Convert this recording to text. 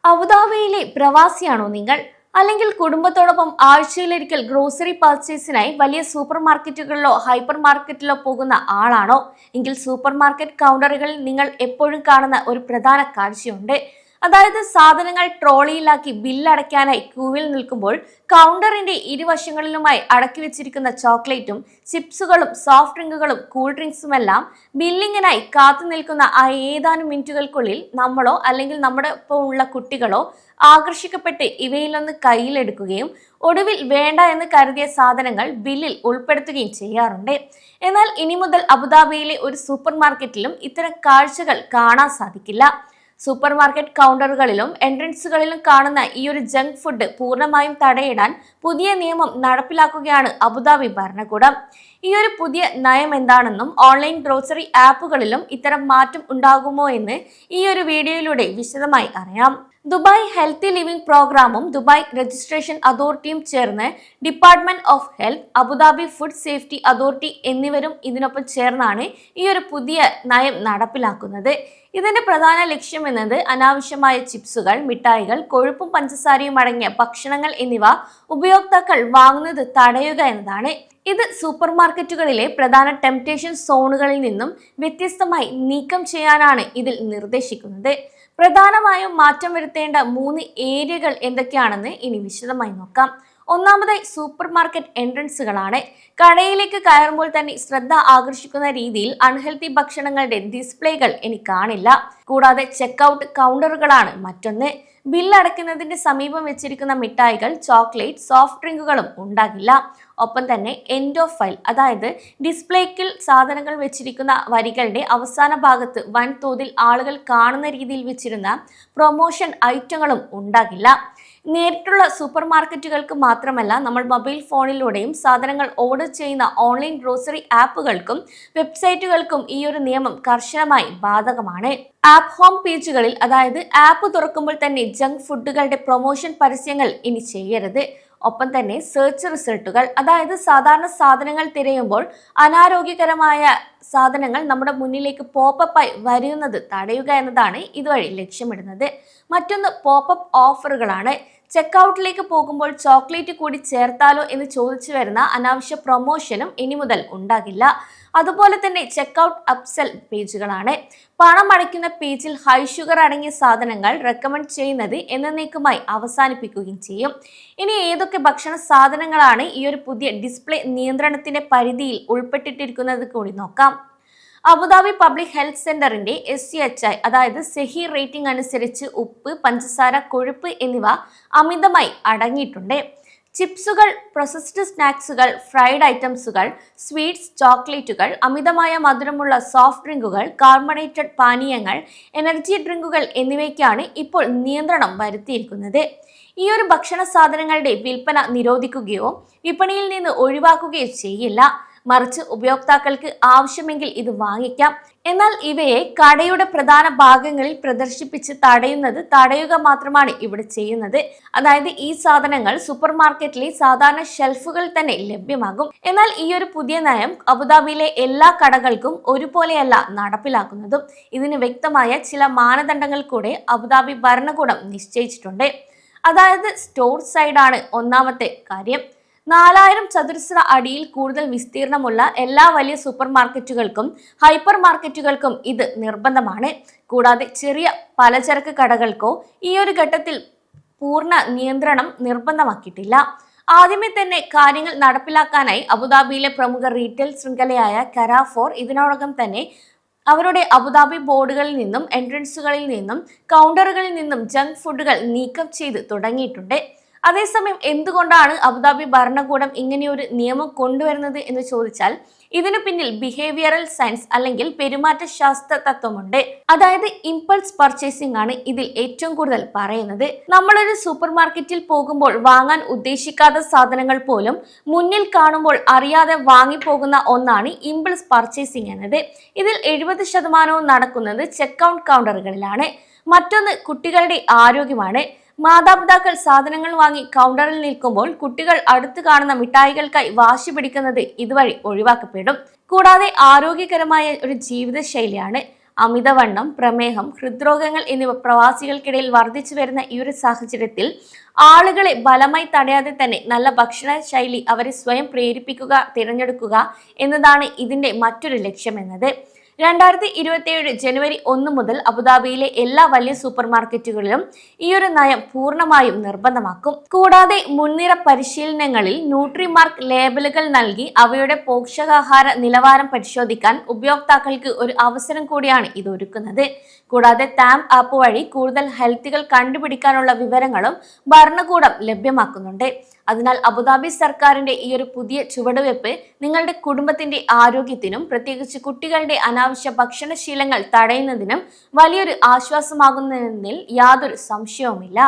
അബുദാബിയിലെ പ്രവാസിയാണോ നിങ്ങൾ? അല്ലെങ്കിൽ കുടുംബത്തോടൊപ്പം ആഴ്ചയിലൊരിക്കൽ ഗ്രോസറി പർച്ചേസിനായി വലിയ സൂപ്പർ മാർക്കറ്റുകളിലോ ഹൈപ്പർ മാർക്കറ്റിലോ പോകുന്ന ആളാണോ? എങ്കിൽ സൂപ്പർ മാർക്കറ്റ് കൗണ്ടറുകളിൽ നിങ്ങൾ എപ്പോഴും കാണുന്ന ഒരു പ്രധാന കാഴ്ചയുണ്ട്. അതായത് സാധനങ്ങൾ ട്രോളിയിലാക്കി ബില്ലടയ്ക്കാനായി ക്യൂവിൽ നിൽക്കുമ്പോൾ കൗണ്ടറിന്റെ ഇരുവശങ്ങളിലുമായി അടക്കി വെച്ചിരിക്കുന്ന ചോക്ലേറ്റും ചിപ്സുകളും സോഫ്റ്റ് ഡ്രിങ്കുകളും കൂൾ ഡ്രിങ്ക്സുമെല്ലാം ബില്ലിങ്ങിനായി കാത്തു നിൽക്കുന്ന ആ ഏതാനും മിനിറ്റുകൾക്കുള്ളിൽ നമ്മളോ അല്ലെങ്കിൽ നമ്മുടെ ഒപ്പം ഉള്ള കുട്ടികളോ ആകർഷിക്കപ്പെട്ട് ഇവയിലൊന്ന് കയ്യിലെടുക്കുകയും ഒടുവിൽ വേണ്ട എന്ന് കരുതിയ സാധനങ്ങൾ ബില്ലിൽ ഉൾപ്പെടുത്തുകയും ചെയ്യാറുണ്ട്. എന്നാൽ ഇനി മുതൽ അബുദാബിയിലെ ഒരു സൂപ്പർ മാർക്കറ്റിലും ഇത്തരം കാഴ്ചകൾ കാണാൻ സാധിക്കില്ല. സൂപ്പർ മാർക്കറ്റ് കൗണ്ടറുകളിലും എൻട്രൻസുകളിലും കാണുന്ന ഈ ഒരു ജങ്ക് ഫുഡ് പൂർണ്ണമായും തടയിടാൻ പുതിയ നിയമം നടപ്പിലാക്കുകയാണ് അബുദാബി ഭരണകൂടം. ഈ ഒരു പുതിയ നയം എന്താണെന്നും ഓൺലൈൻ ഗ്രോസറി ആപ്പുകളിലും ഇത്തരം മാറ്റം ഉണ്ടാകുമോ എന്ന് ഈ ഒരു വീഡിയോയിലൂടെ വിശദമായി അറിയാം. ദുബായ് ഹെൽത്തി ലിവിംഗ് പ്രോഗ്രാമും ദുബായ് രജിസ്ട്രേഷൻ അതോറിറ്റിയും ചേർന്ന് department of health, Abu Dhabi food safety authority എന്നിവരും ഇതിനൊപ്പം ചേർന്നാണ് ഈ ഒരു പുതിയ നയം നടപ്പിലാക്കുന്നത്. ഇതിന്റെ പ്രധാന ലക്ഷ്യം എന്നത് അനാവശ്യമായ ചിപ്സുകൾ, മിഠായികൾ, കൊഴുപ്പും പഞ്ചസാരയും അടങ്ങിയ ഭക്ഷണങ്ങൾ എന്നിവ ഉപയോക്താക്കൾ വാങ്ങുന്നത് തടയുക എന്നതാണ്. ഇത് സൂപ്പർ മാർക്കറ്റുകളിലെ പ്രധാന ടെംപ്റ്റേഷൻ സോണുകളിൽ നിന്നും വ്യത്യസ്തമായി നീക്കം ചെയ്യാനാണ് ഇതിൽ നിർദ്ദേശിക്കുന്നത്. പ്രധാനമായും മാറ്റം വരുത്തേണ്ട 3 ഏരിയകൾ എന്തൊക്കെയാണെന്ന് ഇനി വിശദമായി നോക്കാം. ഒന്നാമതായി സൂപ്പർ മാർക്കറ്റ് എൻട്രൻസുകളാണ്. കടയിലേക്ക് കയറുമ്പോൾ തന്നെ ശ്രദ്ധ ആകർഷിക്കുന്ന രീതിയിൽ അൺഹെൽത്തി ഭക്ഷണങ്ങളുടെ ഡിസ്പ്ലേകൾ ഇനി കാണില്ല. കൂടാതെ ചെക്ക്ഔട്ട് കൗണ്ടറുകളാണ് മറ്റൊന്ന്. ബില്ലടയ്ക്കുന്നതിന്റെ സമീപം വെച്ചിരിക്കുന്ന മിഠായികൾ, ചോക്ലേറ്റ്, സോഫ്റ്റ് ഡ്രിങ്കുകളും ഉണ്ടാകില്ല. ഒപ്പം തന്നെ എൻഡ് ഓഫ് ഫയൽ, അതായത് ഡിസ്പ്ലേക്കിൽ സാധനങ്ങൾ വെച്ചിരിക്കുന്ന വരികളുടെ അവസാന ഭാഗത്ത് വൻതോതിൽ ആളുകൾ കാണുന്ന രീതിയിൽ വെച്ചിരുന്ന പ്രൊമോഷൻ ഐറ്റങ്ങളും ഉണ്ടാകില്ല. നേരിട്ടുള്ള സൂപ്പർ മാർക്കറ്റുകൾക്ക് മാത്രമല്ല, നമ്മൾ മൊബൈൽ ഫോണിലൂടെയും സാധനങ്ങൾ ഓർഡർ ചെയ്യുന്ന ഓൺലൈൻ ഗ്രോസറി ആപ്പുകൾക്കും വെബ്സൈറ്റുകൾക്കും ഈ ഒരു നിയമം കർശനമായി ബാധകമാണ്. ആപ്പ് ഹോം പേജുകളിൽ, അതായത് ആപ്പ് തുറക്കുമ്പോൾ തന്നെ ജങ്ക് ഫുഡുകളുടെ പ്രൊമോഷൻ പരസ്യങ്ങൾ ഇനി ചെയ്യരുത്. ഒപ്പം തന്നെ സെർച്ച് റിസൾട്ടുകൾ, അതായത് സാധാരണ സാധനങ്ങൾ തിരയുമ്പോൾ അനാരോഗ്യകരമായ സാധനങ്ങൾ നമ്മുടെ മുന്നിലേക്ക് പോപ്പപ്പായി വരുന്നത് തടയുക എന്നതാണ് ഇതുവഴി ലക്ഷ്യമിടുന്നത്. മറ്റൊന്ന് പോപ്പപ്പ് ഓഫറുകളാണ്. ചെക്ക്ഔട്ടിലേക്ക് പോകുമ്പോൾ ചോക്ലേറ്റ് കൂടി ചേർത്താലോ എന്ന് ചോദിച്ചു വരുന്ന അനാവശ്യ പ്രൊമോഷനും ഇനി മുതൽ ഉണ്ടാകില്ല. അതുപോലെ തന്നെ ചെക്ക്ഔട്ട് അപ്സെൽ പേജുകളാണ്. പണം അടയ്ക്കുന്ന പേജിൽ ഹൈ ഷുഗർ അടങ്ങിയ സാധനങ്ങൾ റെക്കമെൻഡ് ചെയ്യുന്നത് എന്നേക്കുമായി അവസാനിപ്പിക്കുകയും ചെയ്യും. ഇനി ഏതൊക്കെ ഭക്ഷണ സാധനങ്ങളാണ് ഈ ഒരു പുതിയ ഡിസ്പ്ലേ നിയന്ത്രണത്തിന്റെ പരിധിയിൽ ഉൾപ്പെട്ടിട്ടിരിക്കുന്നത് കൂടി നോക്കാം. അബുദാബി പബ്ലിക് ഹെൽത്ത് സെന്ററിന്റെ SCHI, അതായത് സെഹി റേറ്റിംഗ് അനുസരിച്ച് ഉപ്പ്, പഞ്ചസാര, കൊഴുപ്പ് എന്നിവ അമിതമായി അടങ്ങിയിട്ടുണ്ട്. ചിപ്സുകൾ, പ്രോസസ്ഡ് സ്നാക്സുകൾ, ഫ്രൈഡ് ഐറ്റംസുകൾ, സ്വീറ്റ്സ്, ചോക്ലേറ്റുകൾ, അമിതമായ മധുരമുള്ള സോഫ്റ്റ് ഡ്രിങ്കുകൾ, കാർബണേറ്റഡ് പാനീയങ്ങൾ, എനർജി ഡ്രിങ്കുകൾ എന്നിവയ്ക്കാണ് ഇപ്പോൾ നിയന്ത്രണം വരുത്തിയിരിക്കുന്നത്. ഈ ഒരു ഭക്ഷണ സാധനങ്ങളുടെ വിൽപ്പന നിരോധിക്കുകയോ വിപണിയിൽ നിന്ന് ഒഴിവാക്കുകയോ ചെയ്യില്ല. മറിച്ച് ഉപയോക്താക്കൾക്ക് ആവശ്യമെങ്കിൽ ഇത് വാങ്ങിക്കാം. എന്നാൽ ഇവയെ കടയുടെ പ്രധാന ഭാഗങ്ങളിൽ പ്രദർശിപ്പിച്ച് തടയുക മാത്രമാണ് ഇവിടെ ചെയ്യുന്നത്. അതായത് ഈ സാധനങ്ങൾ സൂപ്പർ മാർക്കറ്റിലെ സാധാരണ ഷെൽഫുകളിൽ തന്നെ ലഭ്യമാകും. എന്നാൽ ഈ ഒരു പുതിയ നയം അബുദാബിയിലെ എല്ലാ കടകൾക്കും ഒരുപോലെയല്ല നടപ്പിലാക്കുന്നതും. ഇതിന് വ്യക്തമായ ചില മാനദണ്ഡങ്ങൾ കൂടെ അബുദാബി ഭരണകൂടം നിശ്ചയിച്ചിട്ടുണ്ട്. അതായത് സ്റ്റോർ സൈഡാണ് ഒന്നാമത്തെ കാര്യം. 4000 ചതുരശ്ര അടിയിൽ കൂടുതൽ വിസ്തീർണമുള്ള എല്ലാ വലിയ സൂപ്പർ മാർക്കറ്റുകൾക്കും ഹൈപ്പർ മാർക്കറ്റുകൾക്കും ഇത് നിർബന്ധമാണ്. കൂടാതെ ചെറിയ പലചരക്ക് കടകൾക്കോ ഈ ഒരു ഘട്ടത്തിൽ പൂർണ്ണ നിയന്ത്രണം നിർബന്ധമാക്കിയിട്ടില്ല. ആദ്യമേ തന്നെ കാര്യങ്ങൾ നടപ്പിലാക്കാനായി അബുദാബിയിലെ പ്രമുഖ റീറ്റെയിൽ ശൃംഖലയായ കരാഫോർ ഇതിനോടകം തന്നെ അവരുടെ അബുദാബി ബോർഡുകളിൽ നിന്നും എൻട്രൻസുകളിൽ നിന്നും കൗണ്ടറുകളിൽ നിന്നും ജങ്ക് ഫുഡുകൾ നീക്കം ചെയ്ത് തുടങ്ങിയിട്ടുണ്ട്. അതേസമയം എന്തുകൊണ്ടാണ് അബുദാബി ഭരണകൂടം ഇങ്ങനെയൊരു നിയമം കൊണ്ടുവരുന്നത് എന്ന് ചോദിച്ചാൽ ഇതിനു പിന്നിൽ ബിഹേവിയറൽ സയൻസ് അല്ലെങ്കിൽ പെരുമാറ്റ ശാസ്ത്ര തത്വമുണ്ട്. അതായത് ഇമ്പൾസ് പർച്ചേസിംഗ് ആണ് ഇതിൽ ഏറ്റവും കൂടുതൽ പറയുന്നത്. നമ്മളൊരു സൂപ്പർ മാർക്കറ്റിൽ പോകുമ്പോൾ വാങ്ങാൻ ഉദ്ദേശിക്കാത്ത സാധനങ്ങൾ പോലും മുന്നിൽ കാണുമ്പോൾ അറിയാതെ വാങ്ങിപ്പോകുന്ന ഒന്നാണ് ഇമ്പൾസ് പർച്ചേസിംഗ് എന്നത്. ഇതിൽ 70% നടക്കുന്നത് ചെക്ക്ഔട്ട് കൗണ്ടറുകളിലാണ്. മറ്റൊന്ന് കുട്ടികളുടെ ആരോഗ്യമാണ്. മാതാപിതാക്കൾ സാധനങ്ങൾ വാങ്ങി കൗണ്ടറിൽ നിൽക്കുമ്പോൾ കുട്ടികൾ അടുത്ത് കാണുന്ന മിഠായികൾക്കായി വാശി പിടിക്കുന്നത് ഇതുവഴി ഒഴിവാക്കപ്പെടും. കൂടാതെ ആരോഗ്യകരമായ ഒരു ജീവിതശൈലിയാണ് അമിതവണ്ണം, പ്രമേഹം, ഹൃദ്രോഗങ്ങൾ എന്നിവ പ്രവാസികൾക്കിടയിൽ വർദ്ധിച്ചു വരുന്ന ഈ ഒരു സാഹചര്യത്തിൽ ആളുകളെ ബലമായി തടയാതെ തന്നെ നല്ല ഭക്ഷണ ശൈലി അവരെ സ്വയം പ്രേരിപ്പിക്കുക, തിരഞ്ഞെടുക്കുക എന്നതാണ് ഇതിന്റെ മറ്റൊരു ലക്ഷ്യമെന്നത്. 2027 ജനുവരി 1 മുതൽ അബുദാബിയിലെ എല്ലാ വലിയ സൂപ്പർ മാർക്കറ്റുകളിലും ഈ ഒരു നയം പൂർണ്ണമായും നിർബന്ധമാക്കും. കൂടാതെ മുൻനിര പരിശീലനങ്ങളിൽ ന്യൂട്രിമാർക്ക് ലേബലുകൾ നൽകി അവയുടെ പോഷകാഹാര നിലവാരം പരിശോധിക്കാൻ ഉപയോക്താക്കൾക്ക് ഒരു അവസരം കൂടിയാണ് ഇത് ഒരുക്കുന്നത്. കൂടാതെ താം ആപ്പ് വഴി കൂടുതൽ ഹെൽത്തുകൾ കണ്ടുപിടിക്കാനുള്ള വിവരങ്ങളും ഭരണകൂടം ലഭ്യമാക്കുന്നുണ്ട്. അതിനാൽ അബുദാബി സർക്കാരിന്റെ ഈ ഒരു പുതിയ ചുവടുവെപ്പ് നിങ്ങളുടെ കുടുംബത്തിന്റെ ആരോഗ്യത്തിനും പ്രത്യേകിച്ച് കുട്ടികളുടെ അനാവശ്യ ഭക്ഷണശീലങ്ങൾ തടയുന്നതിനും വലിയൊരു ആശ്വാസമാകുന്നതിൽ യാതൊരു സംശയവുമില്ല.